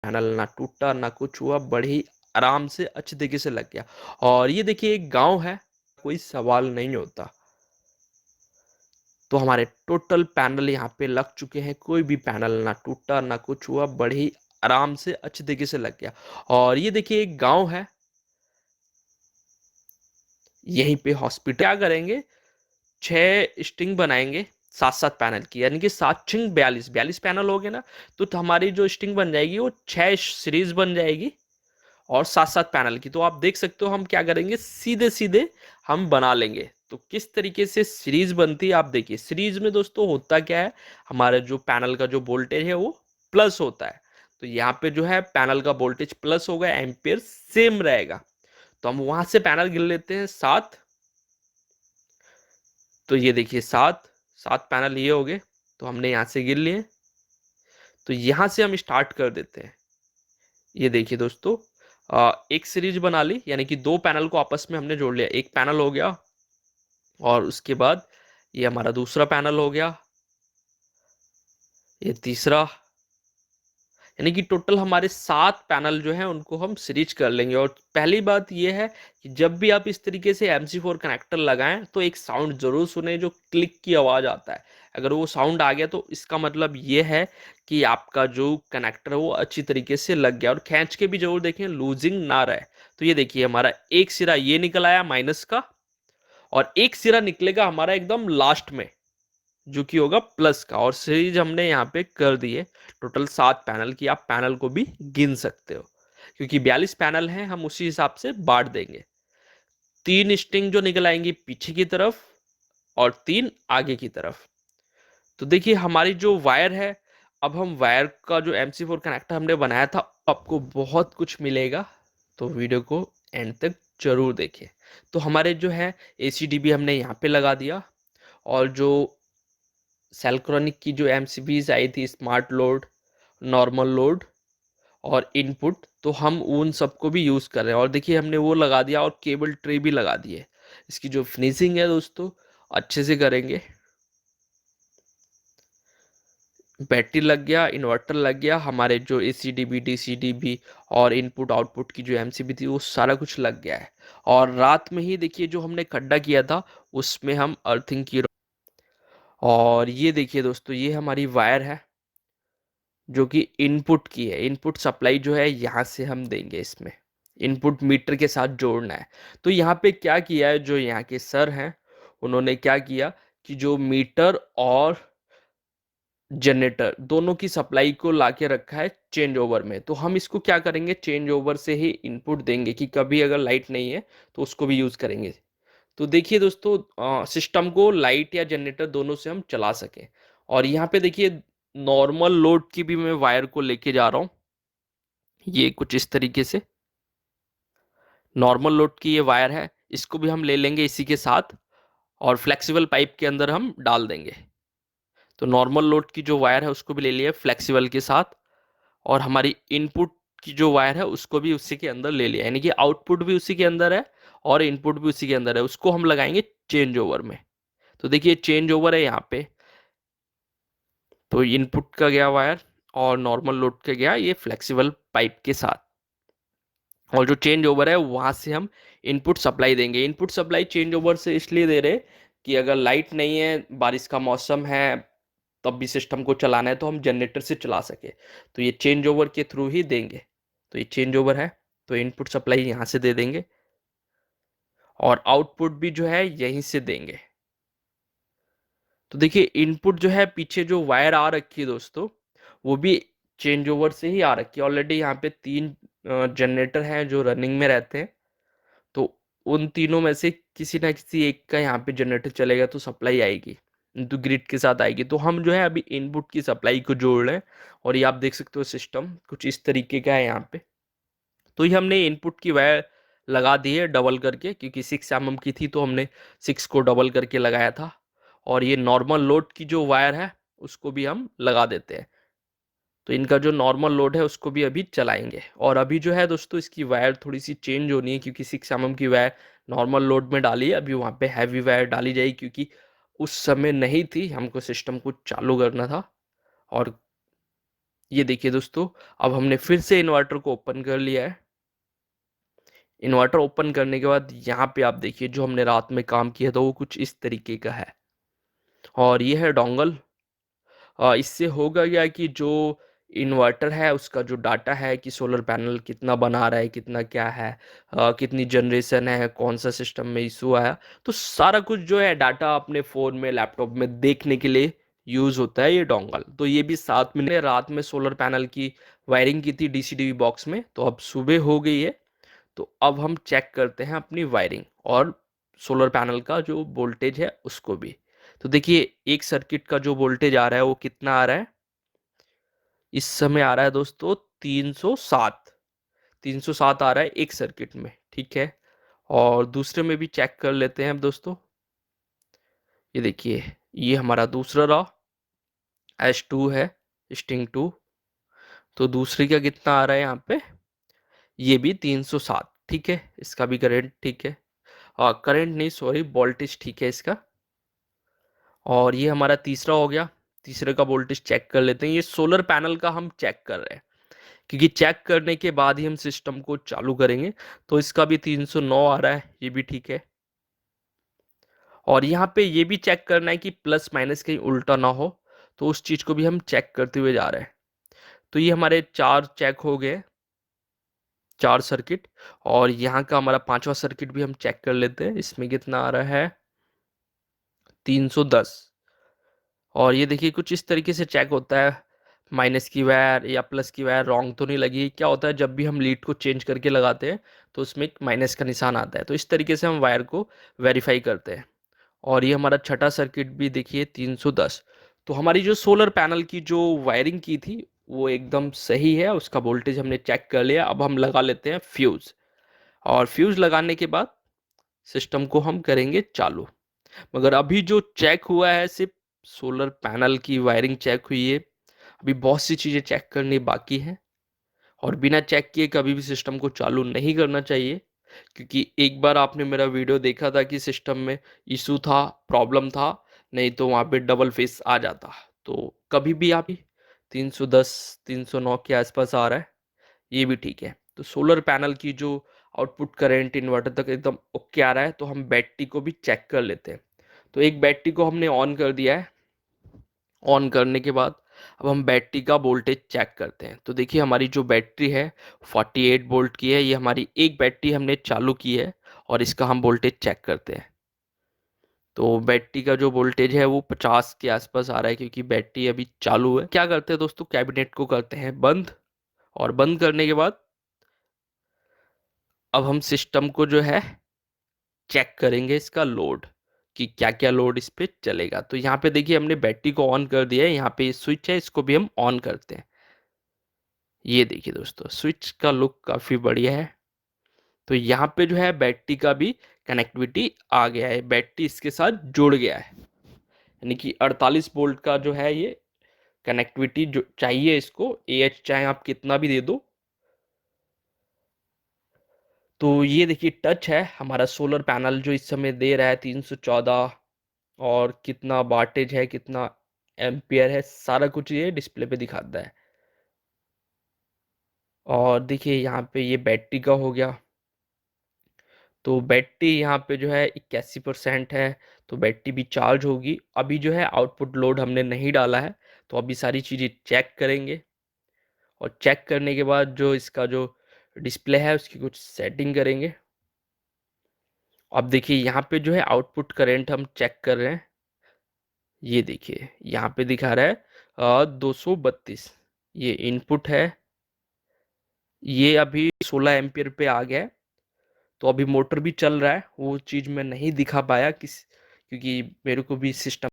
Panel ना टूटा ना कुछ हुआ, बड़े ही आराम से अच्छे तरीके से लग गया। और ये देखिए एक गांव है, कोई सवाल नहीं होता। तो हमारे टोटल पैनल यहाँ पे लग चुके हैं, कोई भी पैनल ना टूटा ना कुछ हुआ, बड़े ही आराम से अच्छे तरीके से लग गया। और ये देखिए एक गांव है, यहीं पे हॉस्पिटल। क्या करेंगे, 6 स्ट्रिंग बनाएंगे 7-7 पैनल की, यानी कि 7 स्ट्रिंग 42 पैनल हो गए ना। तो हमारी जो स्ट्रिंग बन जाएगी वो 6 सीरीज बन जाएगी और 7-7 पैनल की। तो आप देख सकते हो हम क्या करेंगे, सीधे सीधे हम बना लेंगे। तो किस तरीके से सीरीज बनती है आप देखिए। सीरीज में दोस्तों होता क्या है, हमारे जो पैनल का जो वोल्टेज है वो प्लस होता है। तो यहाँ पे जो है पैनल का वोल्टेज प्लस होगा, एम्पियर सेम रहेगा। तो हम वहां से पैनल गिन लेते हैं 7। तो ये देखिए 7 7 पैनल ये हो गए, तो हमने यहाँ से गिन लिए। तो यहाँ से हम स्टार्ट कर देते हैं। ये देखिए दोस्तों, एक सीरीज बना ली, यानी कि 2 पैनल को आपस में हमने जोड़ लिया, एक पैनल हो गया। और उसके बाद ये हमारा दूसरा पैनल हो गया, ये तीसरा। यानी कि टोटल हमारे 7 पैनल जो हैं उनको हम सीरीज कर लेंगे। और पहली बात ये है कि जब भी आप इस तरीके से MC4 कनेक्टर लगाएं तो एक साउंड जरूर सुने, जो क्लिक की आवाज आता है। अगर वो साउंड आ गया तो इसका मतलब ये है कि आपका जो कनेक्टर है वो अच्छी तरीके से लग गया। और खींच के भी जरूर देखें, लूजिंग ना रहे। तो ये देखिए हमारा एक सिरा ये निकल आया माइनस का, और एक सिरा निकलेगा हमारा एकदम लास्ट में, जो कि होगा प्लस का। और सीरीज हमने यहाँ पे कर दी है टोटल 7 पैनल की। आप पैनल को भी गिन सकते हो, क्योंकि 42 पैनल हैं, हम उसी हिसाब से बांट देंगे। 3 स्ट्रिंग जो निकल आएंगी पीछे की तरफ और 3 आगे की तरफ। तो देखिए हमारी जो वायर है, अब हम वायर का जो MC4 कनेक्टर हमने बनाया था, आपको बहुत कुछ मिलेगा। तो वीडियो को एंड तक जरूर देखें। तो हमारे जो है ACDB हमने यहाँ पे लगा दिया। और जो सेल्क्रोनिक की जो MCBs आई थी, स्मार्ट लोड, नॉर्मल लोड और इनपुट, तो हम उन सबको भी यूज़ कर रहे हैं। और देखिए हमने वो लगा दिया और केबल ट्रे भी लगा दिए। इसकी जो फिनिशिंग है दोस्तों अच्छे से करेंगे। बैटरी लग गया, इन्वर्टर लग गया, हमारे जो ACDB DCDB और इनपुट आउटपुट की जो MCB थी वो सारा कुछ लग गया है। और रात में ही देखिए जो हमने खड्डा किया था उसमें हम अर्थिंग की। और ये देखिए दोस्तों, ये हमारी वायर है जो कि इनपुट की है। इनपुट सप्लाई जो है यहाँ से हम देंगे, इसमें इनपुट मीटर के साथ जोड़ना है। तो यहाँ पे क्या किया है, जो यहाँ के सर हैं उन्होंने क्या किया कि जो मीटर और जनरेटर दोनों की सप्लाई को लाके रखा है चेंज ओवर में। तो हम इसको क्या करेंगे, चेंज ओवर से ही इनपुट देंगे कि कभी अगर लाइट नहीं है तो उसको भी यूज करेंगे। तो देखिए दोस्तों, सिस्टम को लाइट या जनरेटर दोनों से हम चला सके। और यहाँ पे देखिए नॉर्मल लोड की भी मैं वायर को लेके जा रहा हूँ, ये कुछ इस तरीके से नॉर्मल लोड की ये वायर है, इसको भी हम ले लेंगे इसी के साथ और फ्लेक्सिबल पाइप के अंदर हम डाल देंगे। तो नॉर्मल लोड की जो वायर है उसको भी ले लिया फ्लेक्सिबल के साथ, और हमारी इनपुट की जो वायर है उसको भी उसी के अंदर ले लिया, यानी कि आउटपुट भी उसी के अंदर है और इनपुट भी उसी के अंदर है। उसको हम लगाएंगे चेंज ओवर में। तो देखिए चेंज ओवर है यहाँ पे, तो इनपुट का गया वायर और नॉर्मल लोड का गया ये फ्लेक्सिबल पाइप के साथ। और जो चेंज ओवर है वहां से हम इनपुट सप्लाई देंगे। इनपुट सप्लाई चेंज ओवर से इसलिए दे रहे कि अगर लाइट नहीं है, बारिश का मौसम है, तब भी सिस्टम को चलाना है तो हम जनरेटर से चला सके। तो ये चेंज ओवर के थ्रू ही देंगे। तो ये चेंज ओवर है, तो इनपुट सप्लाई यहाँ से दे देंगे और आउटपुट भी जो है यहीं से देंगे। तो देखिए इनपुट जो है पीछे जो वायर आ रखी है दोस्तों, वो भी चेंज ओवर से ही आ रखी है। ऑलरेडी यहाँ पे 3 जनरेटर हैं जो रनिंग में रहते हैं। तो उन तीनों में से किसी ना किसी एक का यहाँ पे जनरेटर चलेगा तो सप्लाई आएगी, तो ग्रिड के साथ आएगी। तो हम जो है अभी इनपुट की सप्लाई को जोड़ रहे हैं। और ये आप देख सकते हो सिस्टम कुछ इस तरीके का है यहाँ पे। तो ये हमने इनपुट की वायर लगा दी है डबल करके, क्योंकि 6 mm की थी तो हमने 6 को डबल करके लगाया था। और ये नॉर्मल लोड की जो वायर है उसको भी हम लगा देते हैं। तो इनका जो नॉर्मल लोड है उसको भी अभी चलाएंगे। और अभी जो है दोस्तों इसकी वायर थोड़ी सी चेंज होनी है, क्योंकि 6 mm की वायर नॉर्मल लोड में डाली है, अभी वहाँ पे हैवी वायर डाली जाएगी, क्योंकि उस समय नहीं थी, हमको सिस्टम को चालू करना था। और ये देखिए दोस्तों, अब हमने फिर से इन्वर्टर को ओपन कर लिया है। इन्वर्टर ओपन करने के बाद यहाँ पे आप देखिए जो हमने रात में काम किया था वो कुछ इस तरीके का है। और ये है डोंगल। इससे होगा क्या कि जो इन्वर्टर है उसका जो डाटा है कि सोलर पैनल कितना बना रहा है, कितना क्या है, कितनी जनरेशन है, कौन सा सिस्टम में इशू आया, तो सारा कुछ जो है डाटा अपने फ़ोन में लैपटॉप में देखने के लिए यूज़ होता है ये डोंगल। तो ये भी 7 मिनट रात में सोलर पैनल की वायरिंग की थी डीसी बॉक्स में, तो अब सुबह हो गई है। तो अब हम चेक करते हैं अपनी वायरिंग और सोलर पैनल का जो वोल्टेज है उसको भी। तो देखिए एक सर्किट का जो वोल्टेज आ रहा है वो कितना आ रहा है, इस समय आ रहा है दोस्तों 307। 307 आ रहा है एक सर्किट में, ठीक है। और दूसरे में भी चेक कर लेते हैं अब दोस्तों। ये देखिए, ये हमारा दूसरा रॉ H2 है, स्टिंग 2। तो दूसरे का कितना आ रहा है यहाँ पे, ये भी 307, ठीक है। इसका भी करंट ठीक है, करंट नहीं सॉरी वोल्टेज ठीक है इसका। और ये हमारा तीसरा हो गया। तीसरे का वोल्टेज चेक कर लेते हैं। ये सोलर पैनल का हम चेक कर रहे हैं, क्योंकि चेक करने के बाद ही हम सिस्टम को चालू करेंगे। तो इसका भी 309 आ रहा है, ये भी ठीक है। और यहाँ पे ये भी चेक करना है कि प्लस माइनस कहीं उल्टा ना हो, तो उस चीज को भी हम चेक करते हुए जा रहे हैं। तो ये हमारे 4 चेक हो गए, 4 सर्किट। और यहाँ का हमारा 5वां सर्किट भी हम चेक कर लेते हैं। इसमें कितना आ रहा है, 310। और ये देखिए कुछ इस तरीके से चेक होता है, माइनस की वायर या प्लस की वायर रॉन्ग तो नहीं लगी। क्या होता है जब भी हम लीड को चेंज करके लगाते हैं तो उसमें एक माइनस का निशान आता है, तो इस तरीके से हम वायर को वेरीफाई करते हैं। और ये हमारा छठा सर्किट भी देखिए 310। तो हमारी जो सोलर पैनल की जो वायरिंग की थी वो एकदम सही है, उसका वोल्टेज हमने चेक कर लिया। अब हम लगा लेते हैं फ्यूज़। और फ्यूज़ लगाने के बाद सिस्टम को हम करेंगे चालू। मगर अभी जो चेक हुआ है सिर्फ सोलर पैनल की वायरिंग चेक हुई है, अभी बहुत सी चीज़ें चेक करनी बाकी हैं। और बिना चेक किए कभी भी सिस्टम को चालू नहीं करना चाहिए, क्योंकि एक बार आपने मेरा वीडियो देखा था कि सिस्टम में इशू था, प्रॉब्लम था, नहीं तो वहाँ पे डबल फेस आ जाता। तो कभी भी आप 310 309 के आसपास आ रहा है, ये भी ठीक है। तो सोलर पैनल की जो आउटपुट करंट इन्वर्टर तक एकदम ओके आ रहा है, तो हम बैटरी को भी चेक कर लेते हैं। तो एक बैटरी को हमने ऑन कर दिया है। ऑन करने के बाद अब हम बैटरी का वोल्टेज चेक करते हैं। तो देखिए हमारी जो बैटरी है 48 वोल्ट की है। ये हमारी एक बैटरी हमने चालू की है और इसका हम वोल्टेज चेक करते हैं। तो बैटरी का जो वोल्टेज है वो 50 के आसपास आ रहा है, क्योंकि बैटरी अभी चालू है। क्या करते हैं दोस्तों, कैबिनेट को करते हैं बंद। और बंद करने के बाद अब हम सिस्टम को जो है चेक करेंगे इसका लोड, कि क्या क्या लोड इस पे चलेगा। तो यहाँ पे देखिए हमने बैटरी को ऑन कर दिया है। यहाँ पे स्विच है, इसको भी हम ऑन करते हैं। ये देखिए दोस्तों, स्विच का लुक काफ़ी बढ़िया है। तो यहाँ पे जो है बैटरी का भी कनेक्टिविटी आ गया है, बैटरी इसके साथ जुड़ गया है। यानी कि 48 वोल्ट का जो है ये कनेक्टिविटी जो चाहिए इसको, एएच चाहे आप कितना भी दे दो। तो ये देखिए टच है हमारा सोलर पैनल जो इस समय दे रहा है 314। और कितना वाटेज है, कितना एम्पियर है, सारा कुछ ये डिस्प्ले पे दिखाता है। और देखिए यहाँ पे ये बैटरी का हो गया। तो बैटरी यहाँ पे जो है 81% है, तो बैटरी भी चार्ज होगी। अभी जो है आउटपुट लोड हमने नहीं डाला है, तो अभी सारी चीज़ें चेक करेंगे। और चेक करने के बाद जो इसका जो डिस्प्ले है उसकी कुछ सेटिंग करेंगे। अब देखिए यहाँ पे जो है आउटपुट करंट हम चेक कर रहे हैं। ये देखिए यहाँ पे दिखा रहा है 232। ये इनपुट है, ये अभी 16 एम्पियर पे आ गया है। तो अभी मोटर भी चल रहा है, वो चीज़ मैं नहीं दिखा पाया किस, क्योंकि मेरे को भी सिस्टम